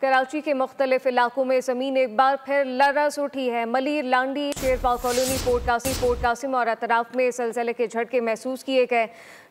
कराची के मुख्तलिफ इलाकों में ज़मीन एक बार फिर लरज़ उठी है। मलीर, लांडी, शेरपाव कॉलोनी, पोर्ट कासिम और अतराफ में ज़लज़ले के झटके महसूस किए गए।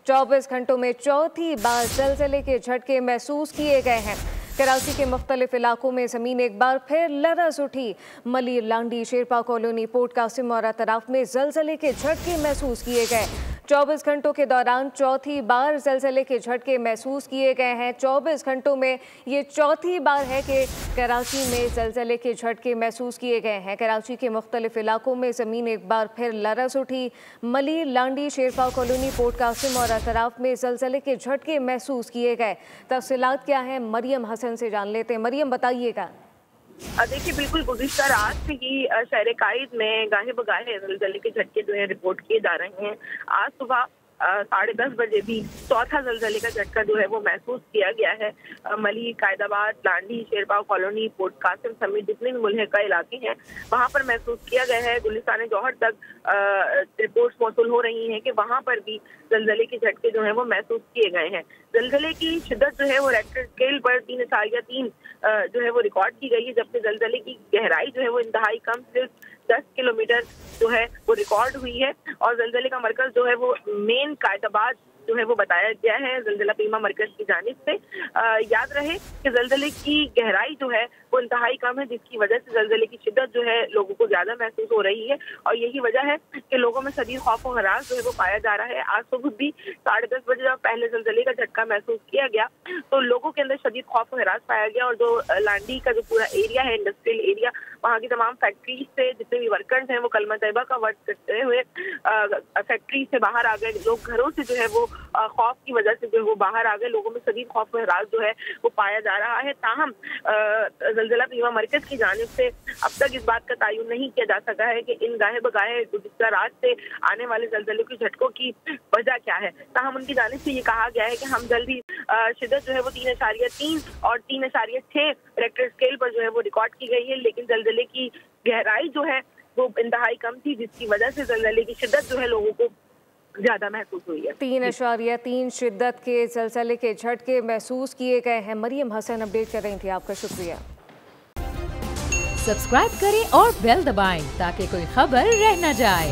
24 घंटों में चौथी बार ज़लज़ले के झटके महसूस किए गए हैं। कराची के मुख्तलिफ इलाकों में ज़मीन एक बार फिर लरज़ उठी। मलीर, लांडी, शेरपाव कॉलोनी, पोर्ट कासिम और अतराफ में ज़लज़ले के झटके महसूस किए गए। 24 घंटों के दौरान चौथी बार ज़लज़ले के झटके महसूस किए गए हैं। 24 घंटों में ये चौथी बार है कि कराची में ज़लज़ले के झटके महसूस किए गए हैं। कराची के मुख्तलिफ इलाकों में ज़मीन एक बार फिर लरज़ उठी। मलीर, लांडी, शेरपाव कॉलोनी, पोर्ट कासिम और अतराफ में ज़लज़ले के झटके महसूस किए गए। तफसीलात क्या हैं, मरियम हसन से जान लेते हैं। मरियम, बताइएगा। देखिए, बिल्कुल गुज़िश्ता रात से ही शहर कायद में गाहे बगाहे ज़लज़ले के झटके जो है रिपोर्ट किए जा रहे हैं। आज सुबह 10:30 बजे भी चौथा ज़लज़ले का झटका जो है वो महसूस किया गया है। मली, कायदाबाद, लांडी, शेरपाव कॉलोनी, पोर्ट कासिम समेत जितने भी मुल्हिका इलाके हैं वहाँ पर महसूस किया गया है। गुलिस्तान जौहर तक रिपोर्ट्स मौसूल हो रही हैं कि वहाँ पर भी ज़लज़ले के झटके जो हैं वो महसूस किए गए हैं। ज़लज़ले की शिद्दत जो है वो रेक्टर स्केल पर 3.3 जो है वो रिकॉर्ड की गई है, जबकि ज़लज़ले की गहराई जो है वो इंतहाई कम, सिर्फ 10 किलोमीटर जो है वो रिकॉर्ड हुई है। और ज़लज़ले का मरकज़ जो है वो मेन कायदाबाद जो है वो बताया गया है ज़लज़ला बीमा मरकज़ की जानिब से। याद रहे कि ज़लज़ले की गहराई जो है वो इंतहाई कम है, जिसकी वजह से ज़लज़ले की शिद्दत जो है लोगों को ज़्यादा महसूस हो रही है। और यही वजह है कि लोगों में शदीद खौफ और हरास जो है वो पाया जा रहा है। आज सुबह भी 10:30 बजे जब पहले ज़लज़ले का झटका महसूस किया गया तो लोगों के अंदर शदीद खौफ और हरास पाया गया। और जो लांडी का जो पूरा एरिया है, इंडस्ट्रियल एरिया, वहाँ की तमाम फैक्ट्रीज से जितने भी वर्कर्स हैं वो कलमा तैयबा का वर्क करते हुए फैक्ट्री से बाहर आ गए। लोग घरों से जो है वो खौफ की वजह से जो है वो बाहर आ गए। लोगों में शदीद खौफ और हरास जो है वो पाया जा रहा है। ताहम ज़लज़ला बीमा मरकज़ की जानिब से अब तक इस बात का तयन नहीं किया जा सका है कि इन गाहे बगाहे गुज़िश्ता रात से आने वाले ज़लज़ले के झटकों की वजह क्या है। ताहम उनकी जानिब से ये कहा गया है कि हम जल्दी शिद्दत जो है वो 3.3 और 3.6 रेक्टर स्केल पर जो है वो रिकॉर्ड की गई है, लेकिन ज़लज़ले की गहराई जो है वो इंतहाई कम थी, जिसकी वजह से ज़लज़ले की शिद्दत जो है लोगों को ज्यादा महसूस हुई है। 3.3 शिद्दत के ज़लज़ले के झटके महसूस किए गए हैं। मरियम हसन अपडेट कर रही थी, आपका शुक्रिया। सब्सक्राइब करें और बेल दबाएं ताकि कोई खबर रह न जाए।